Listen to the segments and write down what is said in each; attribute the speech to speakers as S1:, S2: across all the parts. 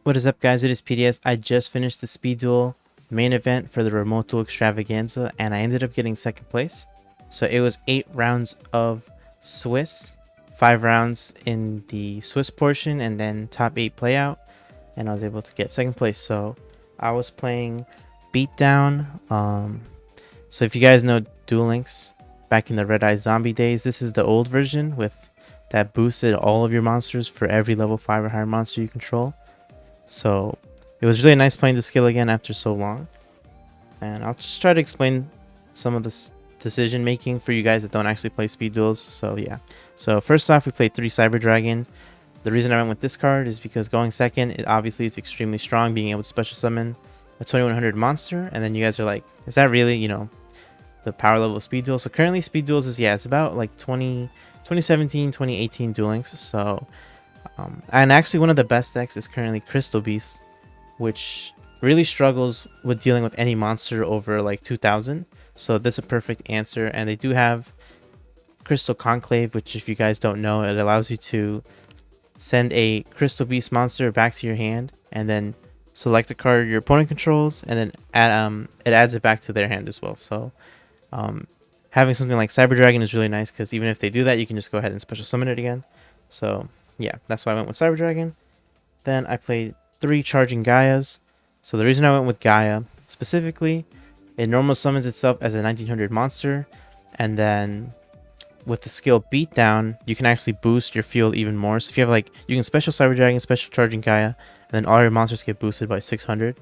S1: What is up, guys? It is PDS. I just finished the speed duel main event for the remote duel extravaganza, and I ended up getting second place. So it was 8 rounds of Swiss, 5 rounds in the Swiss portion, and then top 8 playout, and I was able to get second place. So I was playing Beatdown. So if you guys know Duel Links back in the Red Eye Zombie days, this is the old version with that boosted all of your monsters for every level 5 or higher monster you control. So it was really nice playing the skill again after so long. And I'll just try to explain some of this decision making for you guys that don't actually play speed duels. So yeah. So first off, we played 3 Cyber Dragon. The reason I went with this card is because going second, obviously it's extremely strong, being able to special summon a 2100 monster. And then you guys are like, is that really, the power level of speed duels? So currently speed duels is, it's about like 2017, 2018 Duel Links. So and actually one of the best decks is currently Crystal Beast, which really struggles with dealing with any monster over like 2000. So that's a perfect answer. And they do have Crystal Conclave, which if you guys don't know, it allows you to send a Crystal Beast monster back to your hand and then select a card your opponent controls, and then it adds it back to their hand as well. So having something like Cyber Dragon is really nice, because even if they do that, you can just go ahead and special summon it again. So yeah, that's why I went with Cyber Dragon. Then I played 3 Charging Gaias. So the reason I went with Gaia specifically, it normal summons itself as a 1900 monster, and then with the skill Beatdown, you can actually boost your field even more. So if you have you can special Cyber Dragon, special Charging Gaia, and then all your monsters get boosted by 600.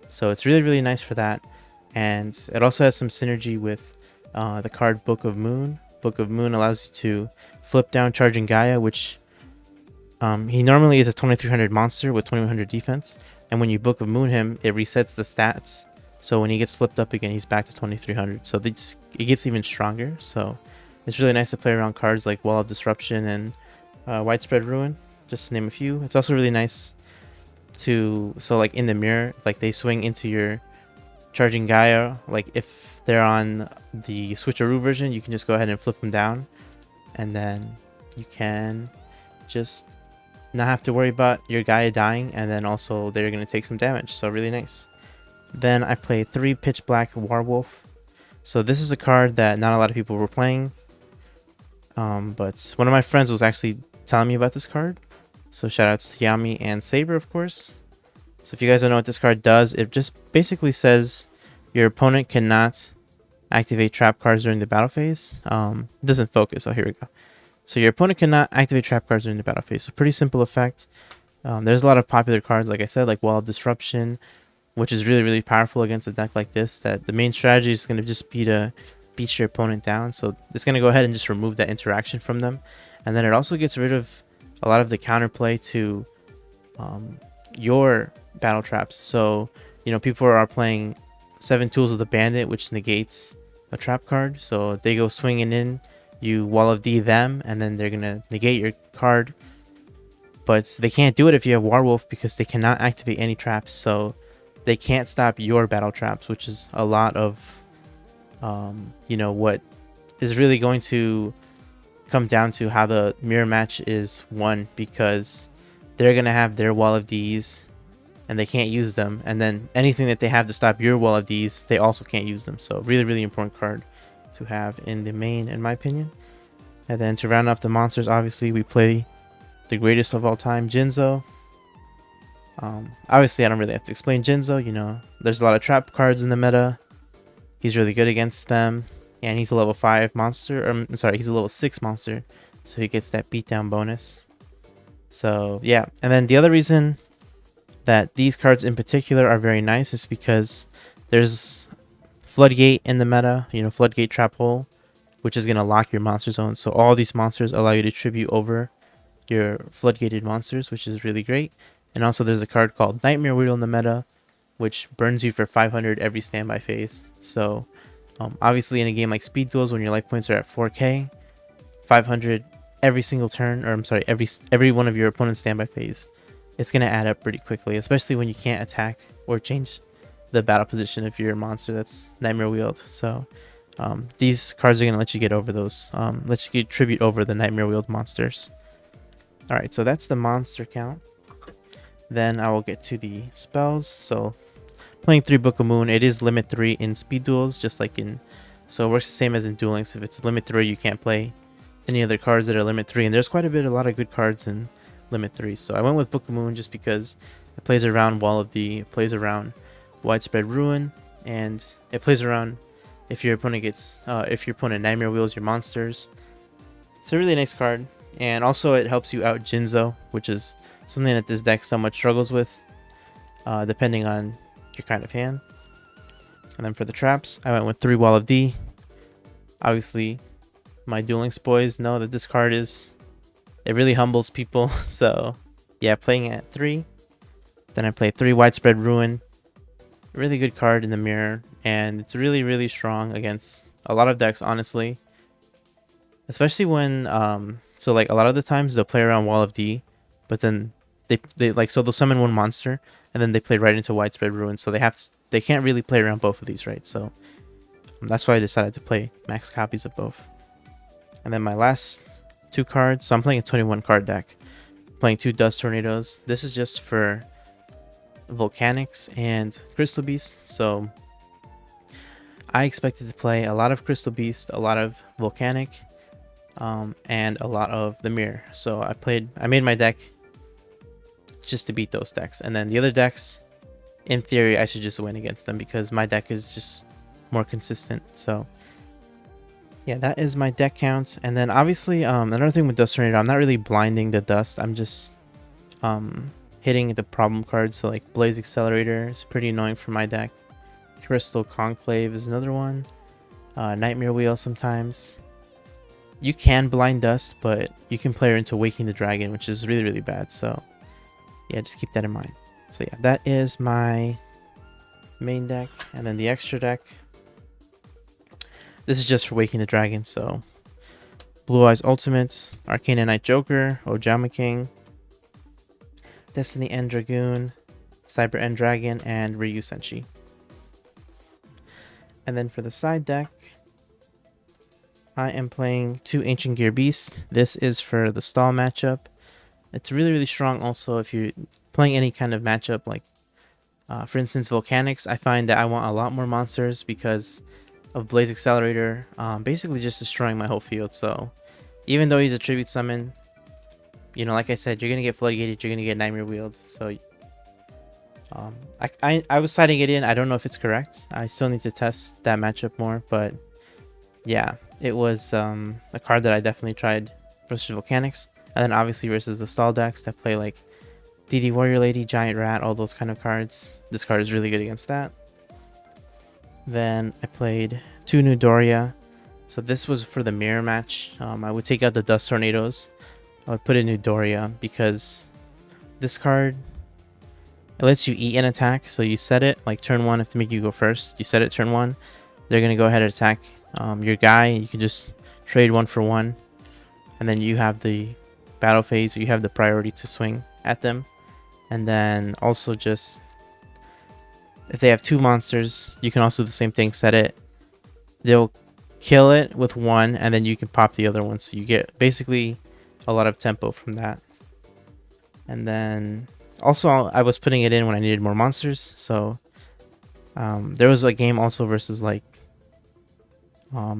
S1: So it's really, really nice for that. And it also has some synergy with the card Book of Moon. Book of Moon allows you to flip down Charging Gaia, which he normally is a 2300 monster with 2100 defense, and when you Book of Moon him, it resets the stats. So when he gets flipped up again, he's back to 2300. So it gets even stronger. So it's really nice to play around cards like Wall of Disruption and Widespread Ruin, just to name a few. It's also really nice to, so like in the mirror, like they swing into your Charging Gaia, like if they're on the switcheroo version, you can just go ahead and flip them down, and then you can just not have to worry about your Gaia dying, and then also they're going to take some damage. So really nice. Then I played 3 Pitch Black Werewolf. So this is a card that not a lot of people were playing, but one of my friends was actually telling me about this card. So shout outs to Yami and Saber, of course. So if you guys don't know what this card does, it just basically says your opponent cannot activate trap cards during the battle phase. It doesn't focus. Oh, here we go. So your opponent cannot activate trap cards during the battle phase. So pretty simple effect. There's a lot of popular cards, like I said, like Wall of Disruption, which is really, really powerful against a deck like this, that the main strategy is going to just be to beat your opponent down. So it's going to go ahead and just remove that interaction from them. And then it also gets rid of a lot of the counterplay to your battle traps. So, people are playing 7 Tools of the Bandit, which negates a trap card. So they go swinging in, you Wall of D them, and then they're going to negate your card. But they can't do it if you have Werewolf, because they cannot activate any traps. So they can't stop your battle traps, which is a lot of, what is really going to come down to how the mirror match is won, because they're going to have their Wall of Ds and they can't use them. And then anything that they have to stop your Wall of Ds, they also can't use them. So really, really important card to have in the main, in my opinion. And then to round off the monsters, obviously we play the greatest of all time, Jinzo. Obviously I don't really have to explain Jinzo. There's a lot of trap cards in the meta. He's really good against them, and he's a level 5 monster, or I'm sorry, he's a level 6 monster, so he gets that beatdown bonus. So yeah, and then the other reason that these cards in particular are very nice is because there's Floodgate in the meta, Floodgate Trap Hole, which is going to lock your monster zone. So all these monsters allow you to tribute over your floodgated monsters, which is really great. And also there's a card called Nightmare Wheel in the meta, which burns you for 500 every standby phase. So obviously in a game like Speed Duels, when your life points are at 4k, 500 every single turn, or I'm sorry, every one of your opponent's standby phase, it's going to add up pretty quickly, especially when you can't attack or change the battle position of your monster that's Nightmare Wheeled. So these cards are going to let you get over those, let you get tribute over the Nightmare Wheeled monsters. Alright, so that's the monster count. Then I will get to the spells. So playing 3 Book of Moon, it is limit 3 in speed duels, just like in, so it works the same as in Duel Links. If it's limit 3, you can't play any other cards that are limit 3, and there's quite a lot of good cards in limit 3. So I went with Book of Moon just because it plays around Wall of D, it plays around Widespread Ruin, and it plays around if your opponent gets, if your opponent Nightmare Wheels your monsters. It's a really nice card, and also it helps you out Jinzo, which is something that this deck somewhat struggles with, depending on your kind of hand. And then for the traps, I went with 3 Wall of D. Obviously, my Duel Links boys know that this card is, it really humbles people. So yeah, playing at 3. Then I play 3 Widespread Ruin. Really good card in the mirror, and it's really strong against a lot of decks, honestly. Especially when so like a lot of the times they'll play around Wall of D, but then they like, so they'll summon one monster and then they play right into Widespread Ruin, so they can't really play around both of these, right? So that's why I decided to play max copies of both. And then my last 2 cards, so I'm playing a 21 card deck, playing 2 Dust Tornadoes. This is just for Volcanics and Crystal Beast. So I expected to play a lot of Crystal Beast, a lot of Volcanic, and a lot of the mirror. So I made my deck just to beat those decks, and then the other decks, in theory, I should just win against them because my deck is just more consistent. So yeah, that is my deck count. And then obviously another thing with Dust Tornado, I'm not really blinding the dust, I'm just hitting the problem cards. So like Blaze Accelerator is pretty annoying for my deck. Crystal Conclave is another one. Nightmare Wheel sometimes. You can blind dust, but you can play her into Waking the Dragon, which is really bad. So yeah, just keep that in mind. So yeah, that is my main deck. And then the extra deck, this is just for Waking the Dragon. So Blue Eyes Ultimates, Arcana Knight Joker, Ojama King, Destiny End Dragoon, Cyber End Dragon, and Ryu Senshi. And then for the side deck, I am playing 2 Ancient Gear Beasts. This is for the stall matchup. It's really strong also if you're playing any kind of matchup, like for instance Volcanics. I find that I want a lot more monsters because of Blaze Accelerator, basically just destroying my whole field. So even though he's a tribute summon, you know, like I said, you're gonna get Floodgated, you're gonna get Nightmare Wheeled. So I was citing it in. I don't know if it's correct. I still need to test that matchup more, but yeah, it was a card that I definitely tried versus Volcanics. And then obviously versus the stall decks that play like DD Warrior Lady, Giant Rat, all those kind of cards. This card is really good against that. Then I played 2 New Doria. So this was for the mirror match. I would take out the Dust Tornadoes. I would put in New Doria because this card, it lets you eat an attack. So you set it like turn 1 if to make you go first. You set it turn 1. They're going to go ahead and attack your guy. You can just trade 1 for 1. And then you have the battle phase. So you have the priority to swing at them. And then also just, if they have 2 monsters, you can also do the same thing. Set it. They'll kill it with 1. And then you can pop the other one. So you get basically a lot of tempo from that. And then also I was putting it in when I needed more monsters. So there was a game also versus like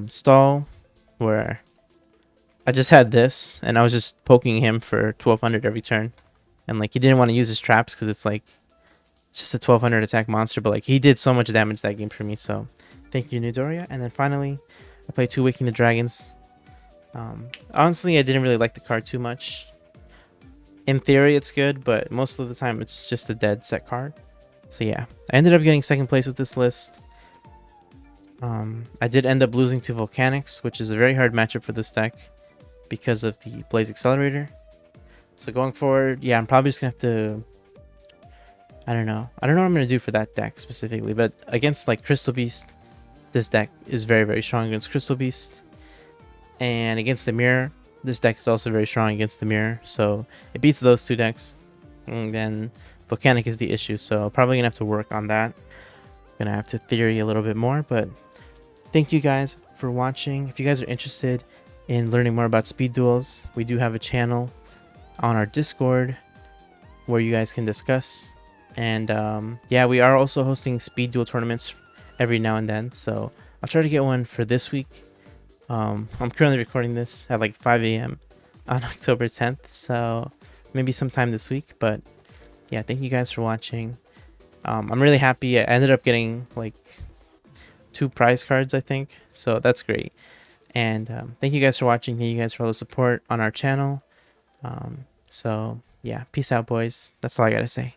S1: stall where I just had this and I was just poking him for 1200 every turn, and like he didn't want to use his traps because it's like just a 1200 attack monster, but like he did so much damage that game for me. So thank you, Nidoria. And then finally I played 2 Waking the Dragons. Honestly, I didn't really like the card too much. In theory it's good, but most of the time it's just a dead set card. So yeah, I ended up getting 2nd place with this list. I did end up losing to Volcanics, which is a very hard matchup for this deck because of the Blaze Accelerator. So going forward, yeah, I'm probably just gonna have to, I don't know what I'm gonna do for that deck specifically, but against like Crystal Beast, this deck is very strong against Crystal Beast. And against the mirror, this deck is also very strong against the mirror, so it beats those 2 decks. And then Volcanic is the issue, so probably gonna have to work on that. Gonna have to theory a little bit more. But thank you guys for watching. If you guys are interested in learning more about speed duels, we do have a channel on our Discord. where you guys can discuss. And yeah, we are also hosting speed duel tournaments every now and then, so I'll try to get one for this week. I'm currently recording this at like 5 a.m. on October 10th, so maybe sometime this week. But yeah, thank you guys for watching. I'm really happy. I ended up getting like 2 prize cards, I think, so that's great. And thank you guys for watching. Thank you guys for all the support on our channel. So yeah, peace out, boys. That's all I gotta say.